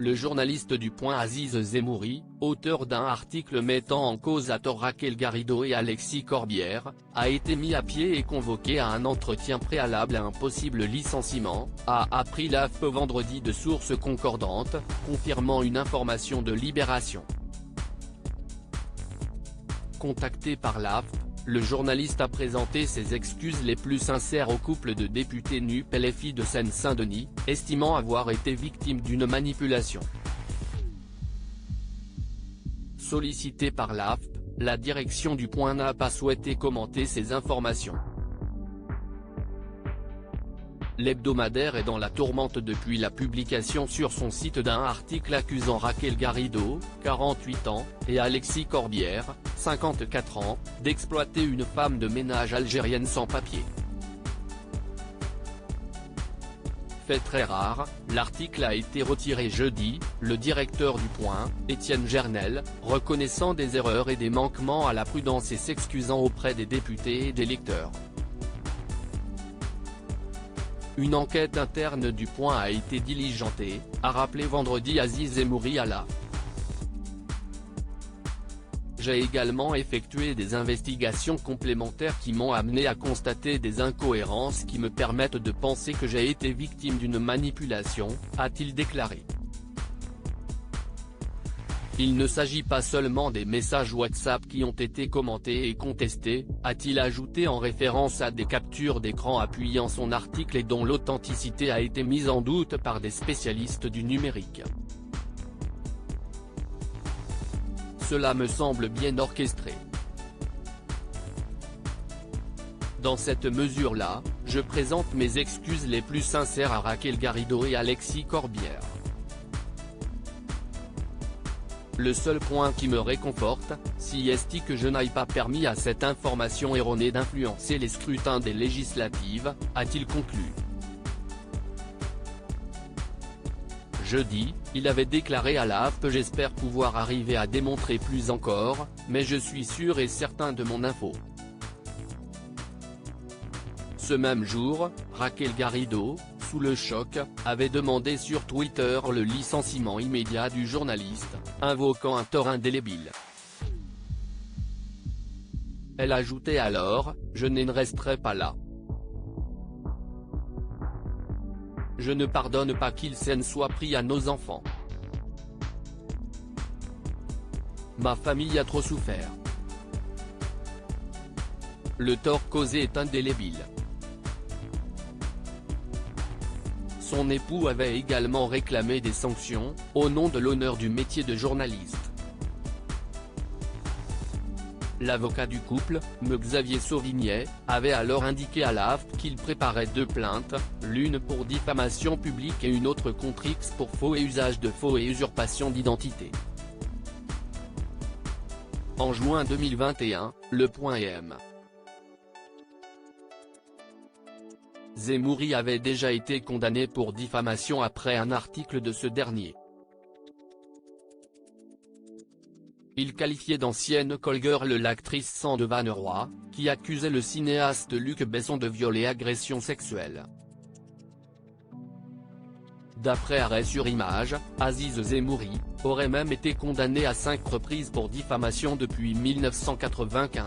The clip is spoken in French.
Le journaliste du Point Aziz Zemmouri, auteur d'un article mettant en cause à tort Raquel Garrido et Alexis Corbière, a été mis à pied et convoqué à un entretien préalable à un possible licenciement, a appris l'AFP vendredi de sources concordantes, confirmant une information de Libération. Contacté par l'AFP, le journaliste a présenté ses excuses les plus sincères au couple de députés NUP LFI de Seine-Saint-Denis, estimant avoir été victime d'une manipulation. Sollicité par l'AFP, la direction du Point n'a pas souhaité commenter ces informations. L'hebdomadaire est dans la tourmente depuis la publication sur son site d'un article accusant Raquel Garrido, 48 ans, et Alexis Corbière, 54 ans, d'exploiter une femme de ménage algérienne sans papier. Fait très rare, l'article a été retiré jeudi, le directeur du Point, Étienne Gernel, reconnaissant des erreurs et des manquements à la prudence et s'excusant auprès des députés et des lecteurs. Une enquête interne du Point a été diligentée, a rappelé vendredi Aziz Zemmouri à l'AFP. J'ai également effectué des investigations complémentaires qui m'ont amené à constater des incohérences qui me permettent de penser que j'ai été victime d'une manipulation, a-t-il déclaré. Il ne s'agit pas seulement des messages WhatsApp qui ont été commentés et contestés, a-t-il ajouté en référence à des captures d'écran appuyant son article et dont l'authenticité a été mise en doute par des spécialistes du numérique. Cela me semble bien orchestré. Dans cette mesure-là, je présente mes excuses les plus sincères à Raquel Garrido et Alexis Corbière. Le seul point qui me réconforte, si est que je n'aille pas permis à cette information erronée d'influencer les scrutins des législatives, a-t-il conclu. Jeudi, il avait déclaré à l'AFP « J'espère pouvoir arriver à démontrer plus encore, mais je suis sûr et certain de mon info ». Ce même jour, Raquel Garrido, sous le choc, avait demandé sur Twitter le licenciement immédiat du journaliste, invoquant un tort indélébile. Elle ajoutait alors « Je ne resterai pas là. Je ne pardonne pas qu'il s'en soit pris à nos enfants. Ma famille a trop souffert. Le tort causé est indélébile. » Son époux avait également réclamé des sanctions, au nom de l'honneur du métier de journaliste. L'avocat du couple, M. Xavier Sauvignet, avait alors indiqué à l'AFP qu'il préparait 2 plaintes, l'une pour diffamation publique et une autre contre X pour faux et usage de faux et usurpation d'identité. En juin 2021, Le Point M. Zemmouri avait déjà été condamné pour diffamation après un article de ce dernier. Il qualifiait d'ancienne call girl l'actrice Sande Vanneroy, qui accusait le cinéaste Luc Besson de viol et agression sexuelle. D'après Arrêt sur Image, Aziz Zemmouri aurait même été condamné à 5 reprises pour diffamation depuis 1995.